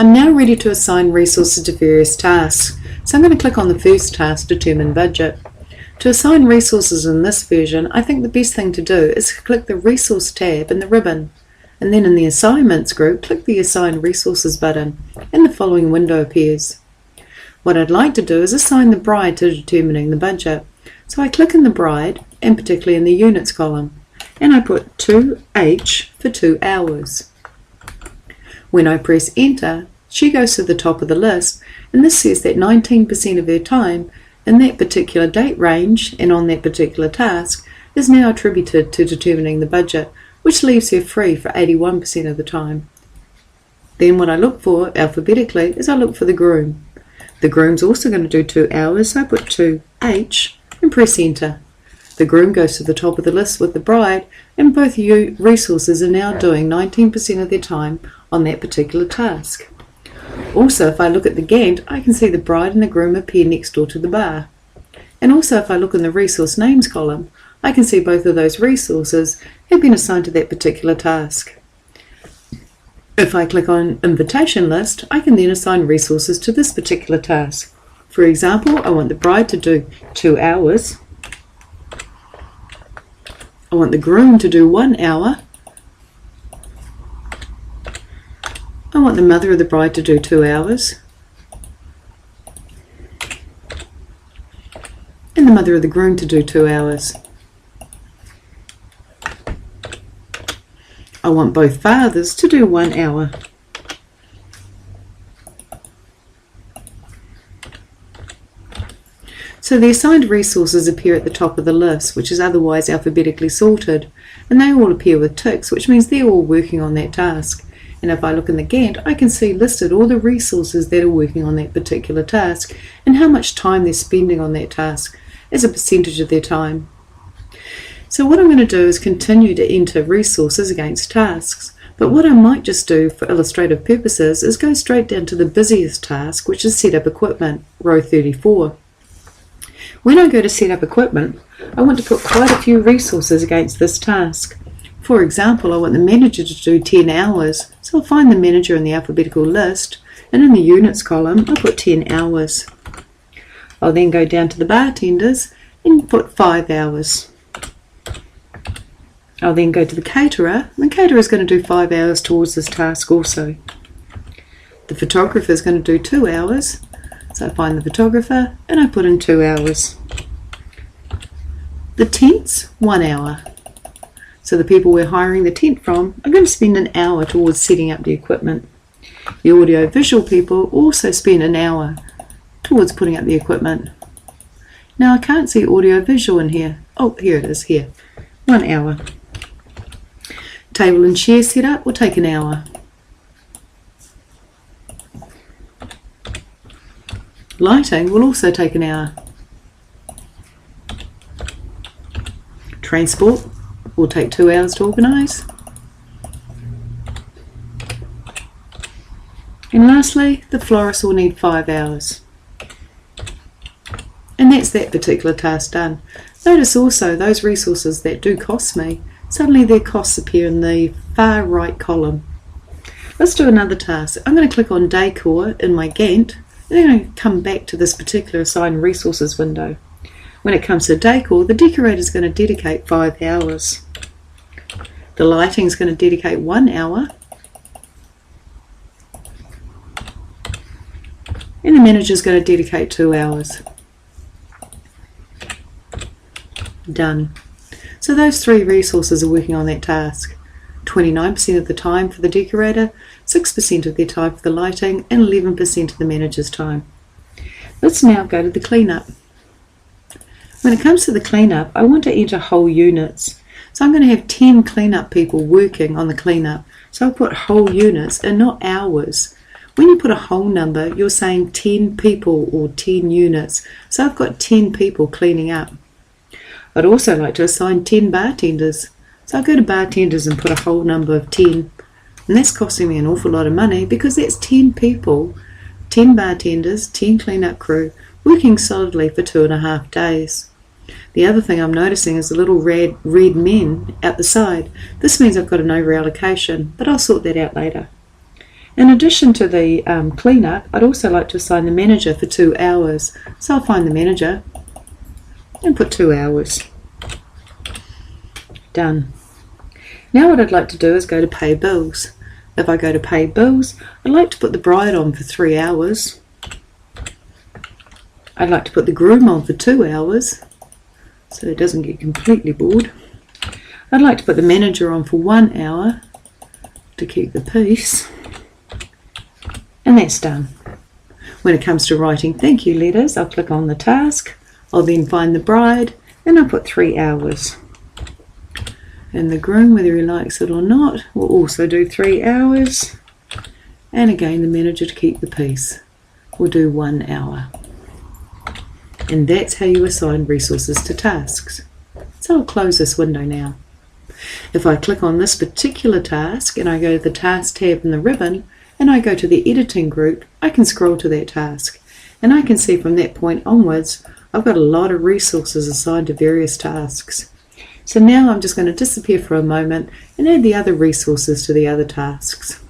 I'm now ready to assign resources to various tasks, so I'm going to click on the first task, Determine Budget. To assign resources in this version, I think the best thing to do is click the Resource tab in the ribbon, and then in the Assignments group, click the Assign Resources button, and the following window appears. What I'd like to do is assign the bride to determining the budget. So I click in the bride, and particularly in the units column, and I put 2H for 2 hours. When I press enter, she goes to the top of the list, and this says that 19% of her time in that particular date range and on that particular task is now attributed to determining the budget, which leaves her free for 81% of the time. Then what I look for alphabetically is I look for the groom. The groom's also going to do 2 hours, so I put 2H and press enter. The groom goes to the top of the list with the bride, and both resources are now doing 19% of their time on that particular task. Also, if I look at the Gantt, I can see the bride and the groom appear next door to the bar. And also, if I look in the resource names column, I can see both of those resources have been assigned to that particular task. If I click on Invitation List, I can then assign resources to this particular task. For example, I want the bride to do 2 hours. I want the groom to do 1 hour. I want the mother of the bride to do 2 hours. And the mother of the groom to do 2 hours. I want both fathers to do 1 hour. So the assigned resources appear at the top of the list, which is otherwise alphabetically sorted, and they all appear with ticks, which means they're all working on that task. And if I look in the Gantt, I can see listed all the resources that are working on that particular task and how much time they're spending on that task as a percentage of their time. So what I'm going to do is continue to enter resources against tasks, but what I might just do for illustrative purposes is go straight down to the busiest task, which is Set Up Equipment, row 34. When I go to Set Up Equipment, I want to put quite a few resources against this task. For example, I want the manager to do 10 hours, so I'll find the manager in the alphabetical list, and in the units column I'll put 10 hours. I'll then go down to the bartenders and put 5 hours. I'll then go to the caterer, and the caterer is going to do 5 hours towards this task also. The photographer is going to do 2 hours, so I find the photographer and I put in 2 hours. The tents, 1 hour. So the people we're hiring the tent from are going to spend an hour towards setting up the equipment. The audio-visual people also spend an hour towards putting up the equipment. Now I can't see audio-visual in here. Oh, here it is, here. 1 hour. Table and chair setup will take an hour. Lighting will also take an hour. Transport will take 2 hours to organise. And lastly, the florist will need 5 hours. And that's that particular task done. Notice also those resources that do cost me, suddenly their costs appear in the far right column. Let's do another task. I'm going to click on Decor in my Gantt, and then I'm going to come back to this particular Assign Resources window. When it comes to decor, the decorator is going to dedicate 5 hours. The lighting is going to dedicate 1 hour. And the manager is going to dedicate 2 hours. Done. So those 3 resources are working on that task. 29% of the time for the decorator, 6% of their time for the lighting, and 11% of the manager's time. Let's now go to the cleanup. When it comes to the cleanup, I want to enter whole units. So I'm going to have 10 cleanup people working on the cleanup. So I'll put whole units and not hours. When you put a whole number, you're saying 10 people or 10 units. So I've got 10 people cleaning up. I'd also like to assign 10 bartenders. So I'll go to bartenders and put a whole number of 10. And that's costing me an awful lot of money because that's 10 people, 10 bartenders, 10 cleanup crew, working solidly for 2.5 days. The other thing I'm noticing is the little red men out the side. This means I've got an over allocation, but I'll sort that out later. In addition to the cleanup, I'd also like to assign the manager for 2 hours. So I'll find the manager and put 2 hours. Done. Now what I'd like to do is go to pay bills. If I go to pay bills, I'd like to put the bride on for 3 hours. I'd like to put the groom on for 2 hours, so it doesn't get completely bored. I'd like to put the manager on for 1 hour to keep the peace. And that's done. When it comes to writing thank you letters, I'll click on the task. I'll then find the bride and I'll put 3 hours. And the groom, whether he likes it or not, will also do 3 hours. And again, the manager to keep the peace will do 1 hour. And that's how you assign resources to tasks. So I'll close this window now. If I click on this particular task and I go to the Task tab in the ribbon and I go to the Editing group, I can scroll to that task. And I can see from that point onwards, I've got a lot of resources assigned to various tasks. So now I'm just going to disappear for a moment and add the other resources to the other tasks.